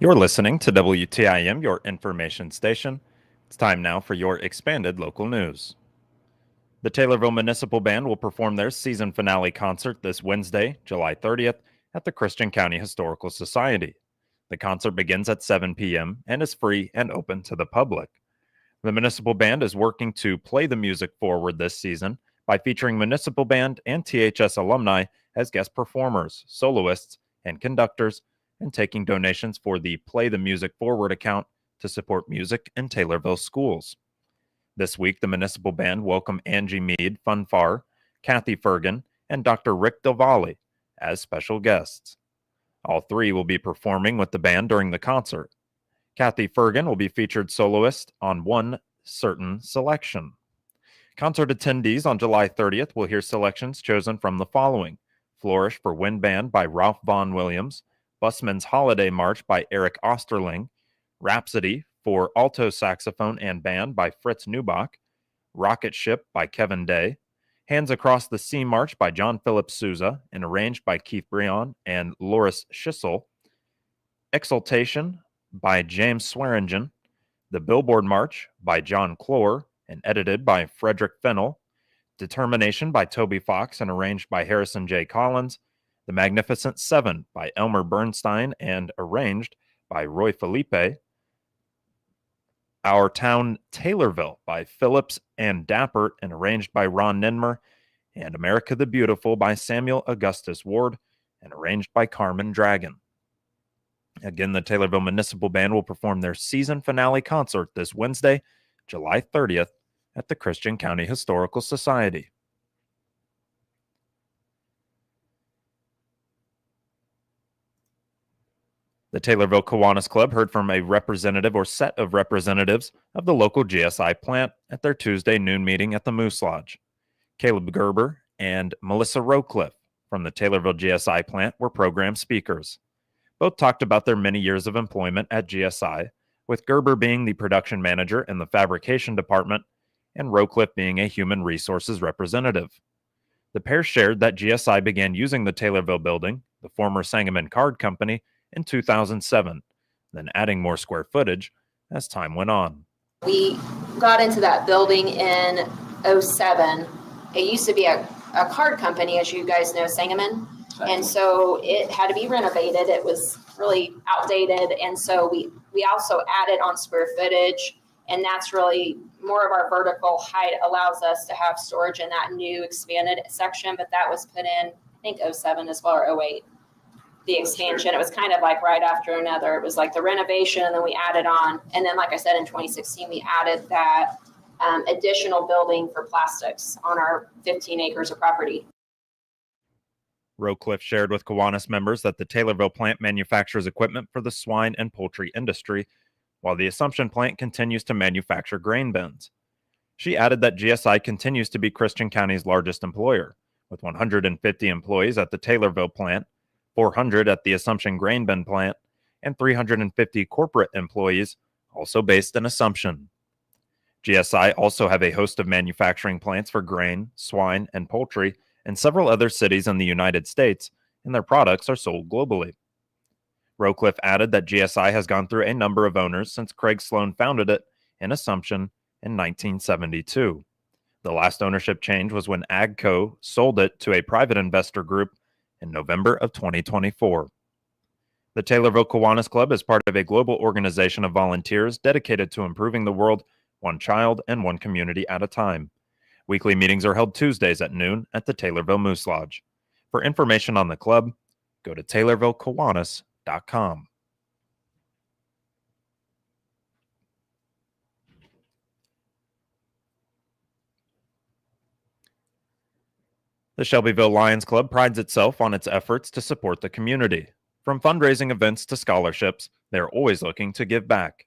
You're listening to WTIM, your information station. It's time now for your expanded local news. The Taylorville Municipal Band will perform their season finale concert this Wednesday, July 30th, at the Christian County Historical Society. The concert begins at 7 p.m. and is free and open to the public. The Municipal Band is working to play the music forward this season by featuring Municipal Band and THS alumni as guest performers, soloists, and conductors, and taking donations for the Play the Music Forward account to support music in Taylorville schools. This week, the Municipal Band welcomed Angie Mead, Funfar, Kathy Fergan, and Dr. Rick Del Valle as special guests. All three will be performing with the band during the concert. Kathy Fergan will be featured soloist on One Certain Selection. Concert attendees on July 30th will hear selections chosen from the following: Flourish for Wind Band by Ralph Vaughan Williams, Busman's Holiday March by Eric Osterling, Rhapsody for alto saxophone and band by Fritz Neubach, Rocket Ship by Kevin Day, Hands Across the Sea March by John Philip Sousa and arranged by Keith Breon and Loris Schissel, Exultation by James Swearingen, The Billboard March by John Clore and edited by Frederick Fennell, Determination by Toby Fox and arranged by Harrison J. Collins, The Magnificent Seven by Elmer Bernstein and arranged by Roy Felipe, Our Town Taylorville by Phillips and Dappert and arranged by Ron Ninmer, and America the Beautiful by Samuel Augustus Ward and arranged by Carmen Dragon. Again, the Taylorville Municipal Band will perform their season finale concert this Wednesday, July 30th, at the Christian County Historical Society. The Taylorville Kiwanis Club heard from a representative or set of representatives of the local GSI plant at their Tuesday noon meeting at the Moose Lodge. Caleb Gerber and Melissa Rowcliffe from the Taylorville GSI plant were program speakers. Both talked about their many years of employment at GSI, with Gerber being the production manager in the fabrication department and Rowcliffe being a human resources representative. The pair shared that GSI began using the Taylorville building, the former Sangamon Card Company, in 2007, then adding more square footage as time went on. We got into that building in 2007. It used to be a card company, as you guys know, Sangamon. And so it had to be renovated. It was really outdated. And so we also added on square footage. And that's really more of our vertical height allows us to have storage in that new expanded section. But that was put in, I think, 2007 as well, or 2008. The expansion, it was kind of like right after another. It was like the renovation, and then we added on. And then, like I said, in 2016, we added that additional building for plastics on our 15 acres of property. Rowcliffe shared with Kiwanis members that the Taylorville plant manufactures equipment for the swine and poultry industry, while the Assumption plant continues to manufacture grain bins. She added that GSI continues to be Christian County's largest employer, with 150 employees at the Taylorville plant, 400 at the Assumption grain bin plant, and 350 corporate employees, also based in Assumption. GSI also have a host of manufacturing plants for grain, swine, and poultry in several other cities in the United States, and their products are sold globally. Rowcliffe added that GSI has gone through a number of owners since Craig Sloan founded it in Assumption in 1972. The last ownership change was when AGCO sold it to a private investor group in November of 2024. The Taylorville Kiwanis Club is part of a global organization of volunteers dedicated to improving the world one child and one community at a time. Weekly meetings are held Tuesdays at noon at the Taylorville Moose Lodge. For information on the club, go to TaylorvilleKiwanis.com. The Shelbyville Lions Club prides itself on its efforts to support the community. From fundraising events to scholarships, they are always looking to give back.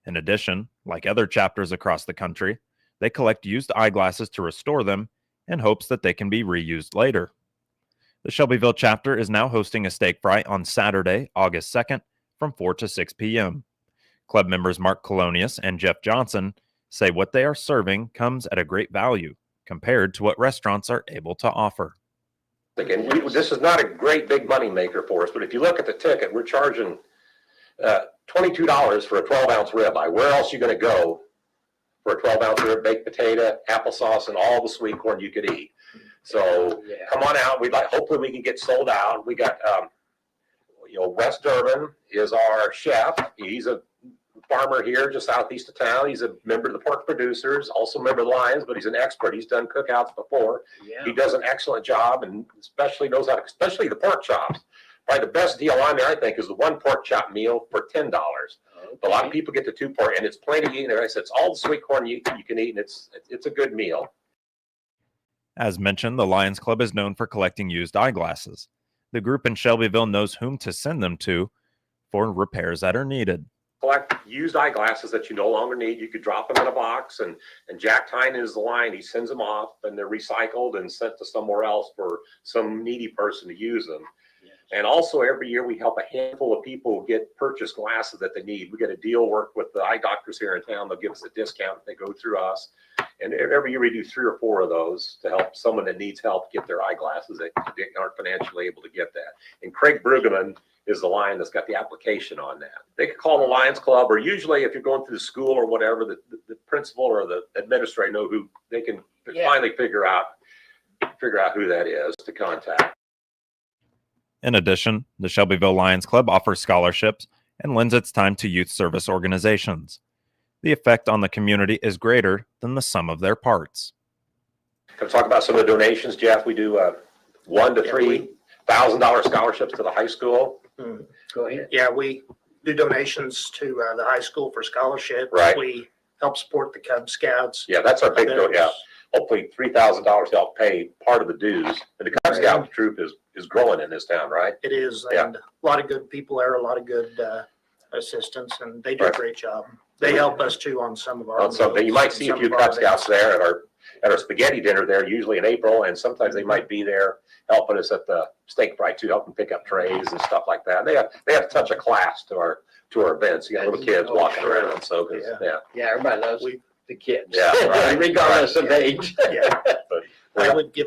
In addition, like other chapters across the country, they collect used eyeglasses to restore them in hopes that they can be reused later. The Shelbyville chapter is now hosting a steak fry on Saturday, August 2nd from 4 to 6 p.m. Club members Mark Colonius and Jeff Johnson say what they are serving comes at a great value compared to what restaurants are able to offer. Again, this is not a great big money maker for us, but if you look at the ticket, we're charging $22 for a 12-ounce ribeye. Where else are you going to go for a 12-ounce rib, baked potato, applesauce, and all the sweet corn you could eat? So come on out. Hopefully we can get sold out. We got, Wes Durbin is our chef. He's a farmer here just southeast of town. He's a member of the pork producers, also a member of the Lions, but he's an expert. He's done cookouts before. Yeah. He does an excellent job, and especially the pork chops. Probably the best deal on there, I think, is the one pork chop meal for $10. Okay. A lot of people get the 2 pork, and it's plenty to eat. And I said, it's all the sweet corn you can eat, and it's a good meal. As mentioned, the Lions Club is known for collecting used eyeglasses. The group in Shelbyville knows whom to send them to for repairs that are needed. Collect used eyeglasses that you no longer need. You could drop them in a box, and Jack Tynan is the line. He sends them off, and they're recycled and sent to somewhere else for some needy person to use them. Yes. And also every year we help a handful of people get purchase glasses that they need. We get a deal work with the eye doctors here in town. They'll give us a discount if they go through us. And every year we do 3 or 4 of those to help someone that needs help get their eyeglasses that they aren't financially able to get that. And Craig Brueggemann is the line that's got the application on that. They can call the Lions Club, or usually if you're going through the school or whatever, the principal or the administrator know who they can finally figure out who that is to contact. In addition, the Shelbyville Lions Club offers scholarships and lends its time to youth service organizations. The effect on the community is greater than the sum of their parts. Can I talk about some of the donations, Jeff? We do $1,000 to $3,000 scholarships to the high school. Go ahead. Yeah, we do donations to the high school for scholarships. Right. We help support the Cub Scouts. Yeah, that's our big deal. Yeah, hopefully $3,000 to help pay part of the dues. And the Cub Scout troop is growing in this town, right? It is, and a lot of good people there, a lot of good assistants, and they do a great job. They help us too on some of our. So you might see a few Cub Scouts there at our spaghetti dinner there, usually in April, and sometimes they might be there helping us at the steak fry too, helping pick up trays and stuff like that. They have to touch a class to our events. You got little kids walking around, so everybody loves the kids. Yeah, right. Regardless of age. Yeah. I would give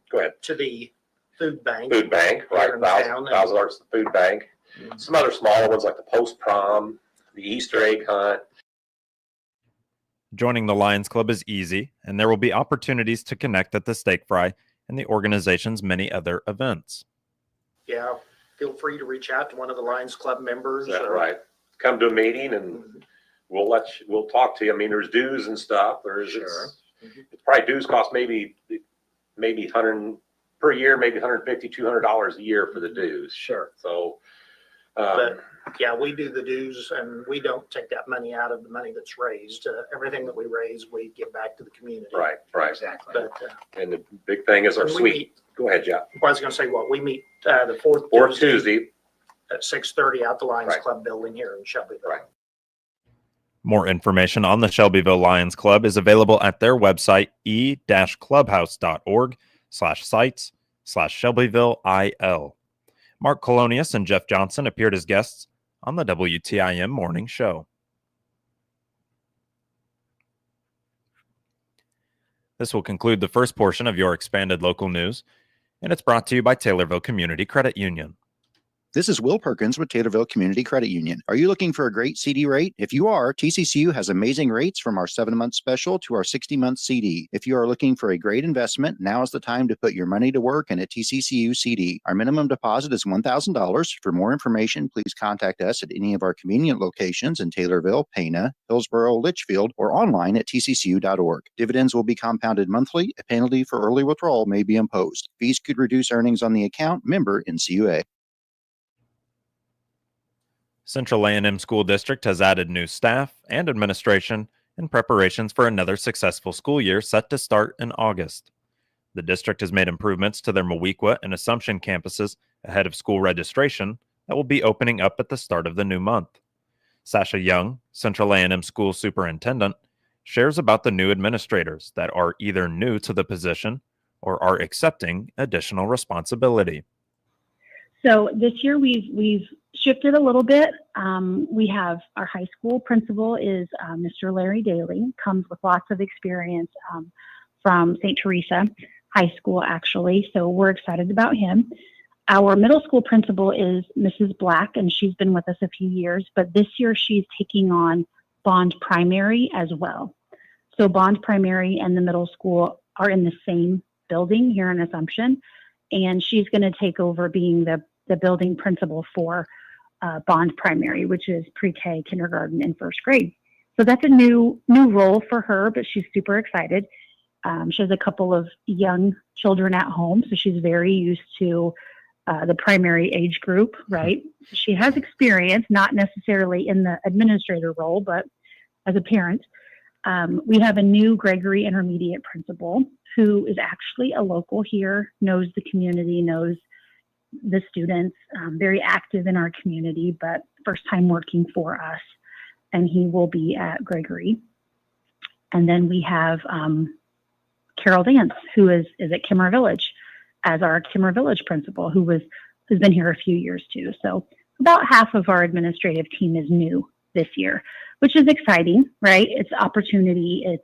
go ahead to the food bank. Food bank, right? $1,000 to the food bank. Mm-hmm. Some other smaller ones like the post prom, the Easter egg hunt. Joining the Lions Club is easy, and there will be opportunities to connect at the steak fry and the organization's many other events. Yeah, feel free to reach out to one of the Lions Club members. That's right. Come to a meeting and we'll talk to you. I mean, there's dues and stuff. It's probably dues cost maybe 100 per year, maybe $150, $200 a year for the dues. Sure. So, but yeah, we do the dues, and we don't take that money out of the money that's raised. Everything that we raise, we give back to the community. Right. Exactly. But, and the big thing is our suite. Go ahead, Jeff. I was going to say, we meet the fourth Tuesday at 6:30 out the Lions Club building here in Shelbyville. Right. More information on the Shelbyville Lions Club is available at their website, e-clubhouse.org/sites/ShelbyvilleIL. Mark Colonius and Jeff Johnson appeared as guests on the WTIM Morning Show. This will conclude the first portion of your expanded local news, and it's brought to you by Taylorville Community Credit Union. This is Will Perkins with Taylorville Community Credit Union. Are you looking for a great CD rate? If you are, TCCU has amazing rates from our 7-month special to our 60-month CD. If you are looking for a great investment, now is the time to put your money to work in a TCCU CD. Our minimum deposit is $1,000. For more information, please contact us at any of our convenient locations in Taylorville, Pana, Hillsborough, Litchfield, or online at tccu.org. Dividends will be compounded monthly. A penalty for early withdrawal may be imposed. Fees could reduce earnings on the account. Member NCUA. Central A&M School District has added new staff and administration in preparations for another successful school year set to start in August. The district has made improvements to their Moweaqua and Assumption campuses ahead of school registration that will be opening up at the start of the new month. Sasha Young, Central A&M School Superintendent, shares about the new administrators that are either new to the position or are accepting additional responsibility. So this year we've shifted a little bit. We have our high school principal is Mr. Larry Daly, comes with lots of experience from St. Teresa High School, actually. So we're excited about him. Our middle school principal is Mrs. Black, and she's been with us a few years, but this year she's taking on Bond Primary as well. So Bond Primary and the middle school are in the same building here in Assumption, and she's going to take over being the building principal for Bond Primary, which is pre-K, kindergarten, and first grade. So that's a new role for her, but she's super excited. She has a couple of young children at home, so she's very used to the primary age group, right? She has experience, not necessarily in the administrator role, but as a parent. We have a new Gregory Intermediate principal who is actually a local here, knows the community, knows the students, very active in our community, but first time working for us. And he will be at Gregory. And then we have Carol Dance, who is at Kimmer Village as our Kimmer Village principal, who's been here a few years too. So about half of our administrative team is new this year, which is exciting, right? It's opportunity, it's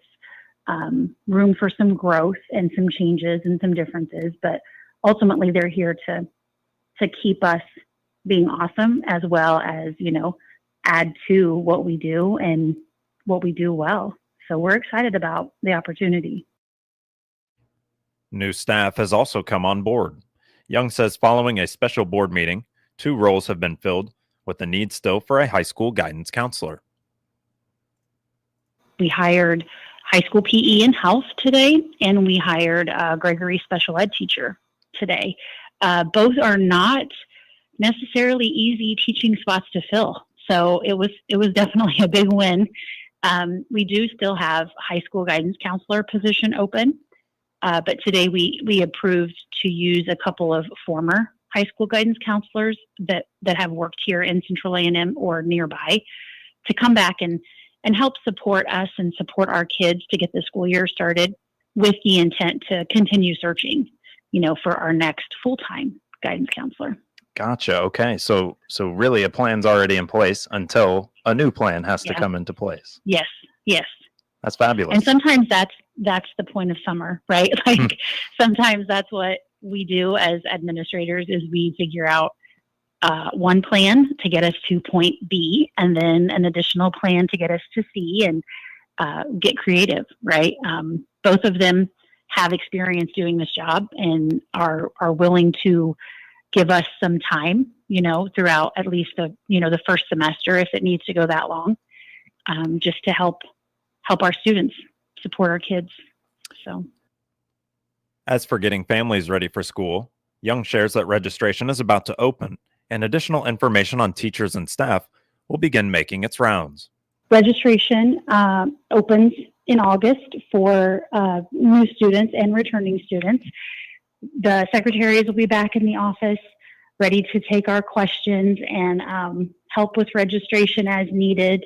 room for some growth and some changes and some differences, but ultimately they're here to keep us being awesome, as well as, add to what we do and what we do well. So we're excited about the opportunity. New staff has also come on board. Young says following a special board meeting, 2 roles have been filled, with the need still for a high school guidance counselor. We hired high school PE and health today, and we hired a Gregory special ed teacher today. Both are not necessarily easy teaching spots to fill. So it was definitely a big win. We do still have high school guidance counselor position open, but today we approved to use a couple of former high school guidance counselors that have worked here in Central A&M or nearby to come back and help support us and support our kids to get the school year started, with the intent to continue searching, for our next full-time guidance counselor. Gotcha. Okay. So really a plan's already in place until a new plan has to come into place. Yes. That's fabulous. And sometimes that's the point of summer, right? Like sometimes that's what we do as administrators is we figure out one plan to get us to point B, and then an additional plan to get us to C, and get creative, right? Both of them have experience doing this job and are willing to give us some time, throughout at least the first semester, if it needs to go that long, just to help our students, support our kids. So, as for getting families ready for school, Young shares that registration is about to open, and additional information on teachers and staff will begin making its rounds. Registration opens in August for new students and returning students. The secretaries will be back in the office, ready to take our questions and help with registration as needed.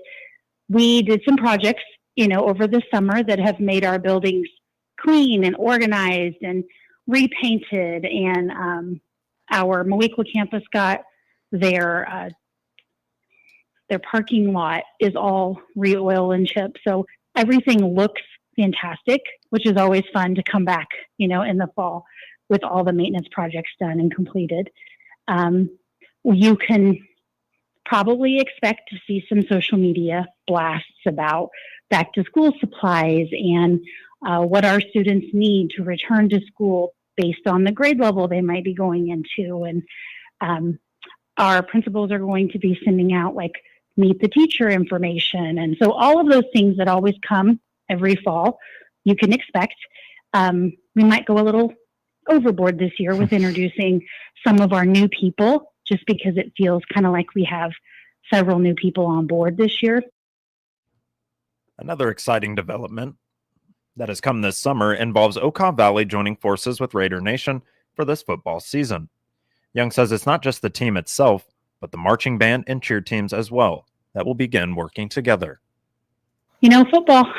We did some projects, over the summer that have made our buildings clean and organized and repainted. And our Moequa campus got their parking lot is all re-oil and chip. So everything looks fantastic, which is always fun to come back, in the fall with all the maintenance projects done and completed. You can probably expect to see some social media blasts about back to school supplies and what our students need to return to school based on the grade level they might be going into. And our principals are going to be sending out meet the teacher information. And so all of those things that always come every fall, you can expect. We might go a little overboard this year with introducing some of our new people, just because it feels kind of like we have several new people on board this year. Another exciting development that has come this summer involves Okaw Valley joining forces with Raider Nation for this football season. Young says it's not just the team itself, but the marching band and cheer teams as well that will begin working together. Football.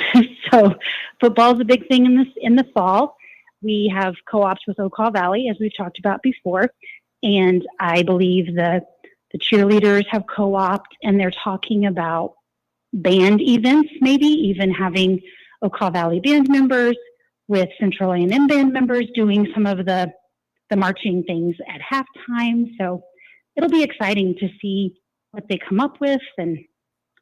So football is a big thing in the fall. We have co-ops with Okaw Valley, as we've talked about before, and I believe the cheerleaders have co-opted, and they're talking about band events, maybe even having Okaw Valley band members with Central A&M band members doing some of the the marching things at halftime. So it'll be exciting to see what they come up with and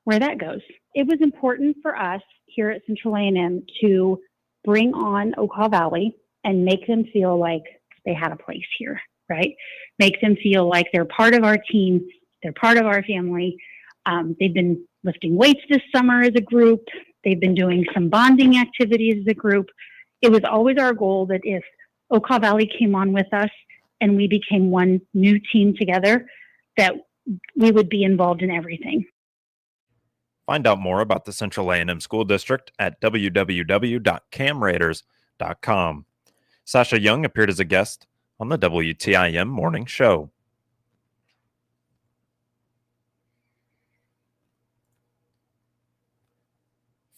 where that goes. It was important for us here at Central A&M to bring on Okaw Valley and make them feel like they had a place here, right? Make them feel like they're part of our team, they're part of our family. They've been lifting weights this summer as a group. They've been doing some bonding activities as a group. It was always our goal that if Okaw Valley came on with us and we became one new team together, that we would be involved in everything. Find out more about the Central A&M School District at www.camraiders.com. Sasha Young appeared as a guest on the WTIM Morning Show.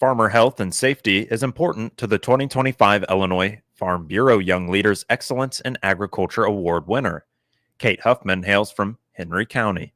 Farmer health and safety is important to the 2025 Illinois Farm Bureau Young Leaders Excellence in Agriculture Award winner. Kate Huffman hails from Henry County.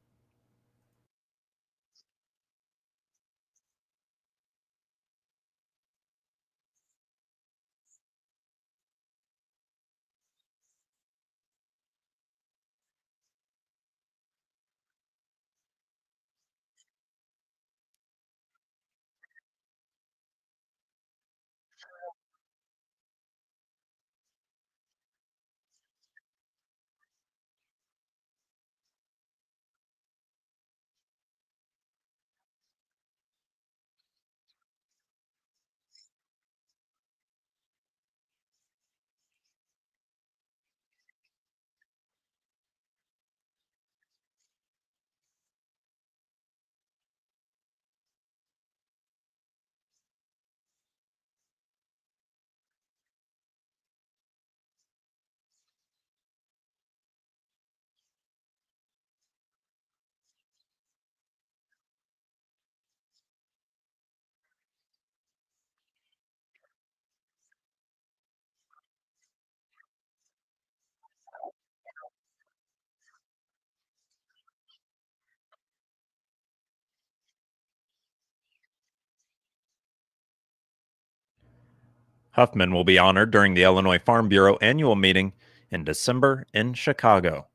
Huffman will be honored during the Illinois Farm Bureau annual meeting in December in Chicago.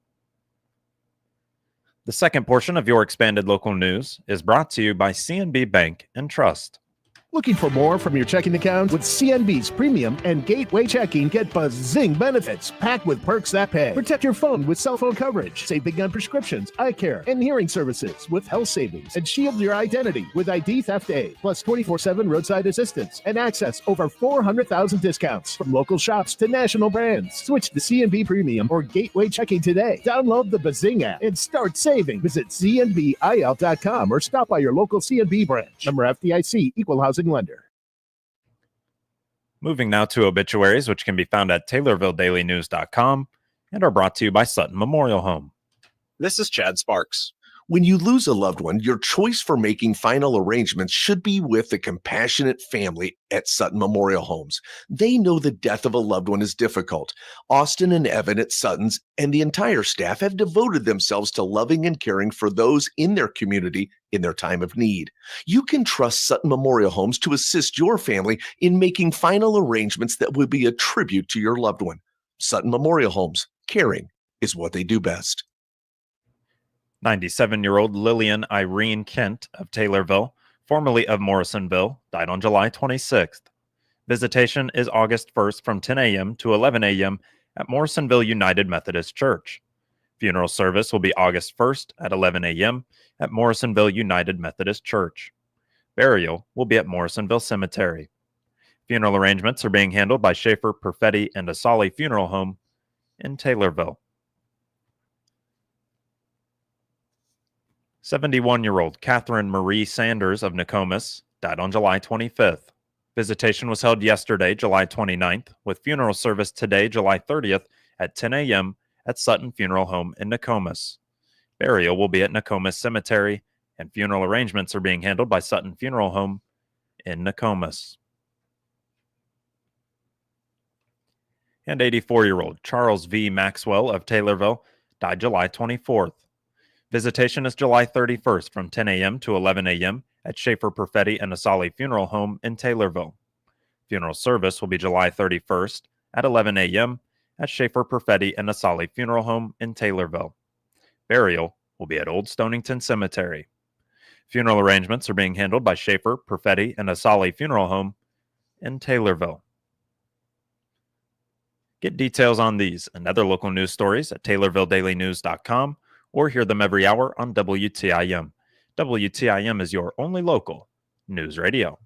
The second portion of your expanded local news is brought to you by CNB Bank and Trust. Looking for more from your checking account? With CNB's Premium and Gateway Checking, get buzzing benefits packed with perks that pay. Protect your phone with cell phone coverage. Save big on prescriptions, eye care, and hearing services with health savings. And shield your identity with ID Theft Aid. Plus 24/7 roadside assistance and access over 400,000 discounts from local shops to national brands. Switch to CNB Premium or Gateway Checking today. Download the Bazing app and start saving. Visit cnbil.com or stop by your local CNB branch. Member FDIC, Equal Housing Lender. Moving now to obituaries, which can be found at TaylorvilleDailyNews.com and are brought to you by Sutton Memorial Home. This is Chad Sparks. When you lose a loved one, your choice for making final arrangements should be with the compassionate family at Sutton Memorial Homes. They know the death of a loved one is difficult. Austin and Evan at Sutton's and the entire staff have devoted themselves to loving and caring for those in their community in their time of need. You can trust Sutton Memorial Homes to assist your family in making final arrangements that will be a tribute to your loved one. Sutton Memorial Homes, caring is what they do best. 97-year-old Lillian Irene Kent of Taylorville, formerly of Morrisonville, died on July 26th. Visitation is August 1st from 10 a.m. to 11 a.m. at Morrisonville United Methodist Church. Funeral service will be August 1st at 11 a.m. at Morrisonville United Methodist Church. Burial will be at Morrisonville Cemetery. Funeral arrangements are being handled by Schaefer, Perfetti, and Asali Funeral Home in Taylorville. 71-year-old Catherine Marie Sanders of Nokomis died on July 25th. Visitation was held yesterday, July 29th, with funeral service today, July 30th, at 10 a.m. at Sutton Funeral Home in Nokomis. Burial will be at Nokomis Cemetery, and funeral arrangements are being handled by Sutton Funeral Home in Nokomis. And 84-year-old Charles V. Maxwell of Taylorville died July 24th. Visitation is July 31st from 10 a.m. to 11 a.m. at Schaefer, Perfetti, and Asali Funeral Home in Taylorville. Funeral service will be July 31st at 11 a.m. at Schaefer, Perfetti, and Asali Funeral Home in Taylorville. Burial will be at Old Stonington Cemetery. Funeral arrangements are being handled by Schaefer, Perfetti, and Asali Funeral Home in Taylorville. Get details on these and other local news stories at TaylorvilleDailyNews.com or hear them every hour on WTIM. WTIM is your only local news radio.